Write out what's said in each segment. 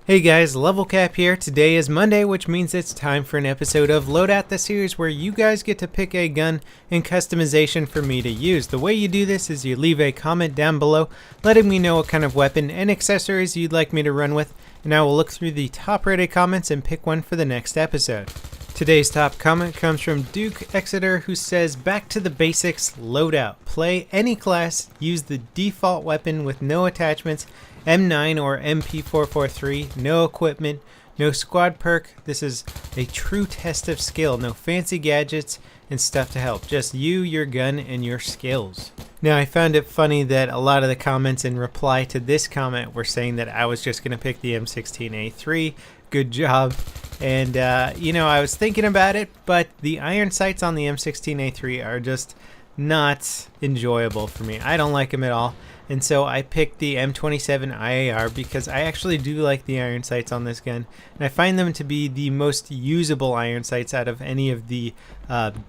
Hey guys, LevelCap here. Today is Monday, which means it's time for an episode of Loadout, the series where you guys get to pick a gun and customization for me to use. The way you do this is you leave a comment down below letting me know what kind of weapon and accessories you'd like me to run with, and I will look through the top rated comments and pick one for the next episode. Today's top comment comes from Duke Exeter, who says, "Back to the basics, Loadout. Play any class, use the default weapon with no attachments, M9 or MP443, no equipment, no squad perk. This is a true test of skill. No fancy gadgets and stuff to help. Just you, your gun, and your skills." Now, I found it funny that a lot of the comments in reply to this comment were saying that I was just going to pick the M16A3. Good job. And, I was thinking about it, but the iron sights on the M16A3 are just not enjoyable for me. I don't like them at all. And so I picked the M27 IAR because I actually do like the iron sights on this gun. And I find them to be the most usable iron sights out of any of the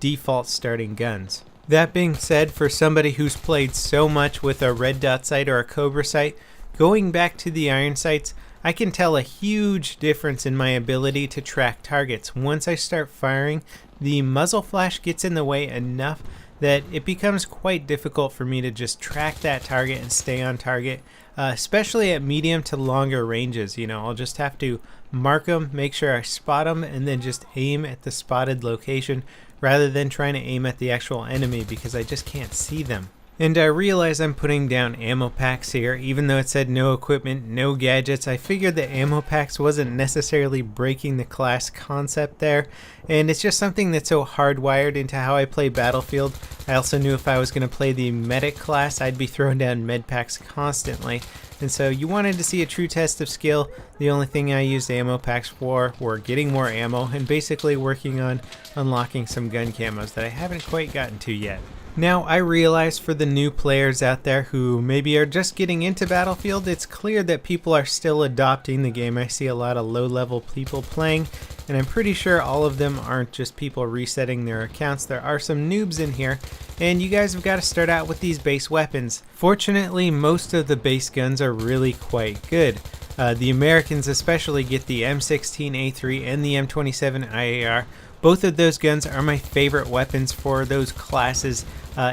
default starting guns. That being said, for somebody who's played so much with a red dot sight or a cobra sight, going back to the iron sights, I can tell a huge difference in my ability to track targets. Once I start firing, the muzzle flash gets in the way enough that it becomes quite difficult for me to just track that target and stay on target, especially at medium to longer ranges. I'll just have to mark them, make sure I spot them, and then just aim at the spotted location rather than trying to aim at the actual enemy because I just can't see them. And I realize I'm putting down ammo packs here. Even though it said no equipment, no gadgets, I figured that ammo packs wasn't necessarily breaking the class concept there. And it's just something that's so hardwired into how I play Battlefield. I also knew if I was going to play the medic class, I'd be throwing down med packs constantly. And so you wanted to see a true test of skill. The only thing I used ammo packs for were getting more ammo and basically working on unlocking some gun camos that I haven't quite gotten to yet. Now, I realize for the new players out there who maybe are just getting into Battlefield, it's clear that people are still adopting the game. I see a lot of low-level people playing, and I'm pretty sure all of them aren't just people resetting their accounts. There are some noobs in here, and you guys have got to start out with these base weapons. Fortunately, most of the base guns are really quite good. The Americans especially get the M16A3 and the M27 IAR. Both of those guns are my favorite weapons for those classes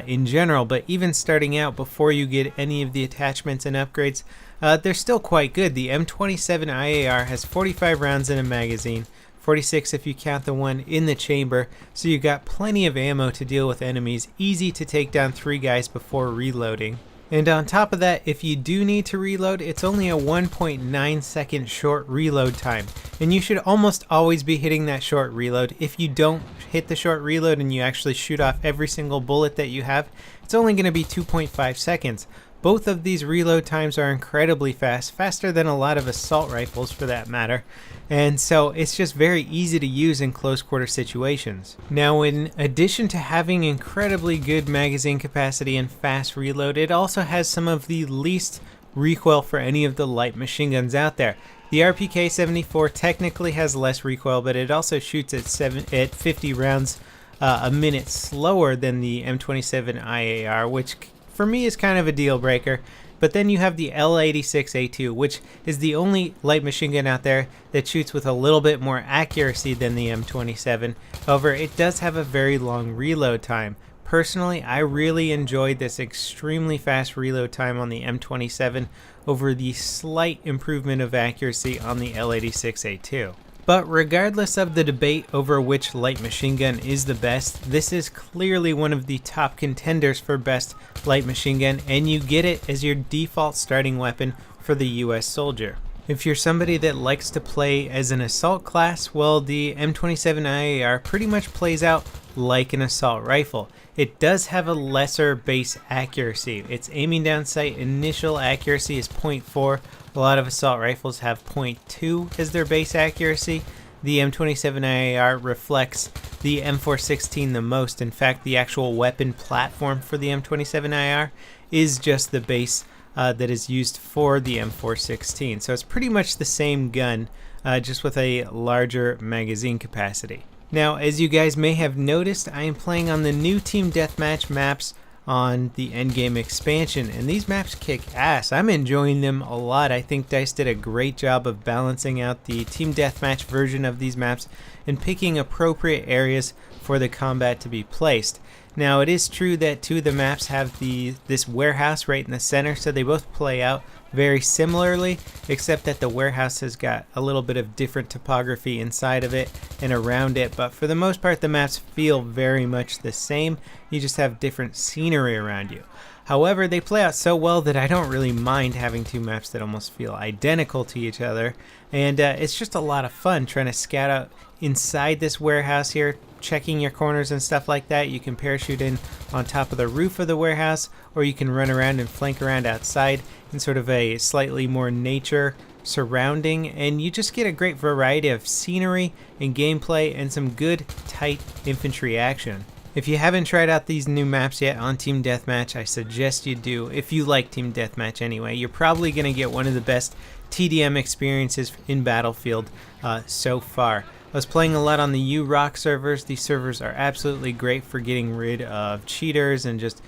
in general, but even starting out before you get any of the attachments and upgrades, they're still quite good. The M27 IAR has 45 rounds in a magazine, 46 if you count the one in the chamber, so you got plenty of ammo to deal with enemies, easy to take down 3 guys before reloading. And on top of that, if you do need to reload, it's only a 1.9 second short reload time. And you should almost always be hitting that short reload. If you don't hit the short reload and you actually shoot off every single bullet that you have, it's only going to be 2.5 seconds. Both of these reload times are incredibly fast, faster than a lot of assault rifles for that matter. And so it's just very easy to use in close quarter situations. Now, in addition to having incredibly good magazine capacity and fast reload, it also has some of the least recoil for any of the light machine guns out there. The RPK-74 technically has less recoil, but it also shoots at 50 rounds a minute slower than the M27 IAR, which for me is kind of a deal breaker. But then you have the L86A2, which is the only light machine gun out there that shoots with a little bit more accuracy than the M27. However, it does have a very long reload time. Personally, I really enjoyed this extremely fast reload time on the M27 over the slight improvement of accuracy on the L86A2. But regardless of the debate over which light machine gun is the best, this is clearly one of the top contenders for best light machine gun, and you get it as your default starting weapon for the US soldier. If you're somebody that likes to play as an assault class, well, the M27 IAR pretty much plays out like an assault rifle. It does have a lesser base accuracy. Its aiming down sight initial accuracy is 0.4. A lot of assault rifles have 0.2 as their base accuracy. The M27 IAR reflects the M416 the most. In fact, the actual weapon platform for the M27 IAR is just the base that is used for the M416. So it's pretty much the same gun, just with a larger magazine capacity. Now, as you guys may have noticed, I am playing on the new Team Deathmatch maps on the endgame expansion, and these maps kick ass. I'm enjoying them a lot. I think DICE did a great job of balancing out the team deathmatch version of these maps and picking appropriate areas for the combat to be placed. Now, it is true that two of the maps have this warehouse right in the center, so they both play out very similarly, except that the warehouse has got a little bit of different topography inside of it and around it, but for the most part the maps feel very much the same. You just have different scenery around you. However, they play out so well that I don't really mind having two maps that almost feel identical to each other, and it's just a lot of fun trying to scout out inside this warehouse here, checking your corners and stuff like that. You can parachute in on top of the roof of the warehouse, or you can run around and flank around outside in sort of a slightly more nature surrounding, and you just get a great variety of scenery and gameplay and some good tight infantry action. If you haven't tried out these new maps yet on Team Deathmatch, I suggest you do. If you like Team Deathmatch anyway, you're probably going to get one of the best TDM experiences in Battlefield so far. I was playing a lot on the URock servers. These servers are absolutely great for getting rid of cheaters and just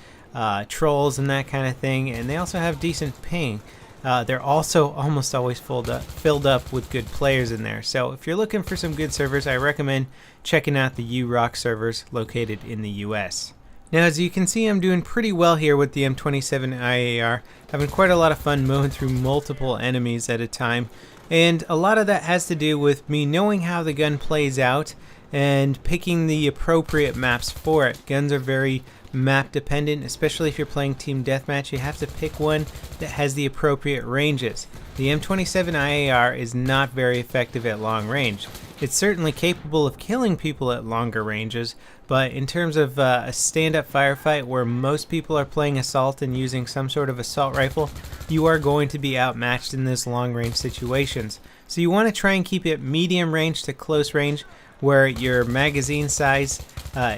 trolls and that kind of thing, and they also have decent ping. They're also almost always filled up with good players in there. So if you're looking for some good servers, I recommend checking out the URock servers located in the US. Now, as you can see, I'm doing pretty well here with the M27 IAR, having quite a lot of fun mowing through multiple enemies at a time, and a lot of that has to do with me knowing how the gun plays out and picking the appropriate maps for it. Guns are very map dependent, especially if you're playing Team Deathmatch. You have to pick one that has the appropriate ranges. The M27 IAR is not very effective at long range. It's certainly capable of killing people at longer ranges, but in terms of a stand-up firefight where most people are playing assault and using some sort of assault rifle, you are going to be outmatched in those long-range situations. So you want to try and keep it medium range to close range, where your magazine size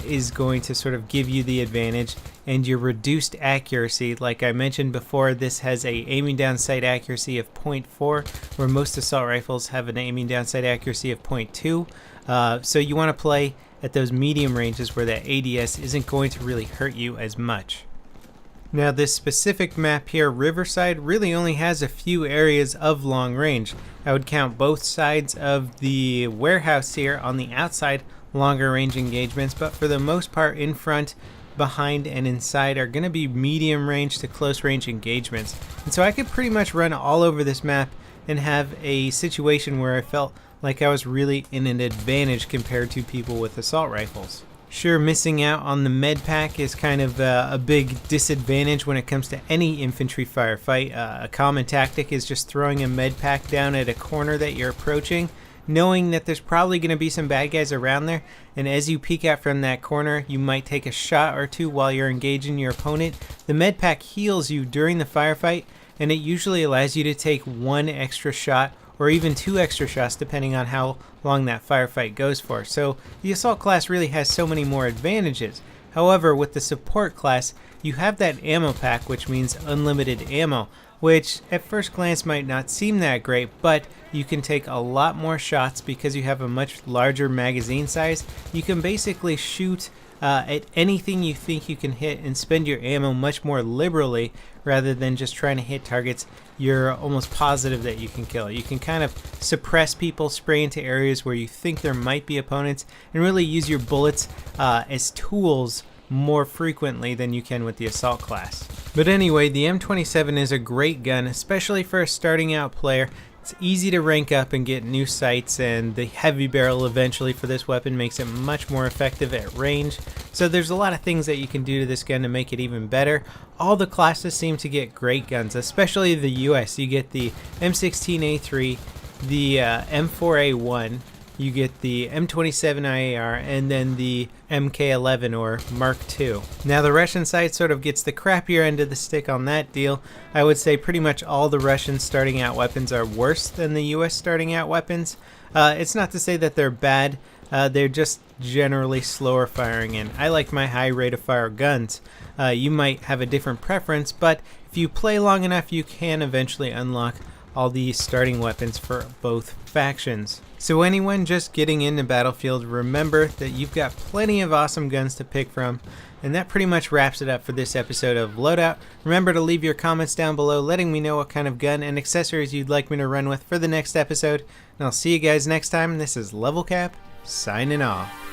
is going to sort of give you the advantage, and your reduced accuracy, like I mentioned before, this has a aiming down sight accuracy of 0.4, where most assault rifles have an aiming down sight accuracy of 0.2. So you want to play at those medium ranges where that ADS isn't going to really hurt you as much. Now, this specific map here, Riverside, really only has a few areas of long range. I would count both sides of the warehouse here on the outside longer range engagements, but for the most part, in front, behind, and inside are going to be medium range to close range engagements. And so I could pretty much run all over this map and have a situation where I felt like I was really in an advantage compared to people with assault rifles. Sure, missing out on the med pack is kind of a big disadvantage when it comes to any infantry firefight. A common tactic is just throwing a med pack down at a corner that you're approaching, knowing that there's probably going to be some bad guys around there, and as you peek out from that corner, you might take a shot or two while you're engaging your opponent. The med pack heals you during the firefight, and it usually allows you to take one extra shot or even 2 extra shots depending on how long that firefight goes for. So the assault class really has so many more advantages. However, with the support class, you have that ammo pack, which means unlimited ammo, which at first glance might not seem that great, but you can take a lot more shots because you have a much larger magazine size. You can basically shoot at anything you think you can hit and spend your ammo much more liberally rather than just trying to hit targets you're almost positive that you can kill. You can kind of suppress people, spray into areas where you think there might be opponents, and really use your bullets as tools more frequently than you can with the assault class. But anyway, the M27 is a great gun, especially for a starting out player. It's easy to rank up and get new sights, and the heavy barrel eventually for this weapon makes it much more effective at range. So there's a lot of things that you can do to this gun to make it even better. All the classes seem to get great guns, especially the US. You get the M16A3, the M4A1, you get the M27 IAR, and then the MK11 or Mark II. Now the Russian side sort of gets the crappier end of the stick on that deal. I would say pretty much all the Russian starting out weapons are worse than the US starting out weapons. It's not to say that they're bad, they're just generally slower firing, and I like my high rate of fire guns. You might have a different preference, but if you play long enough, you can eventually unlock all the starting weapons for both factions. So anyone just getting into Battlefield, remember that you've got plenty of awesome guns to pick from. And that pretty much wraps it up for this episode of Loadout. Remember to leave your comments down below letting me know what kind of gun and accessories you'd like me to run with for the next episode. And I'll see you guys next time. This is LevelCap, signing off.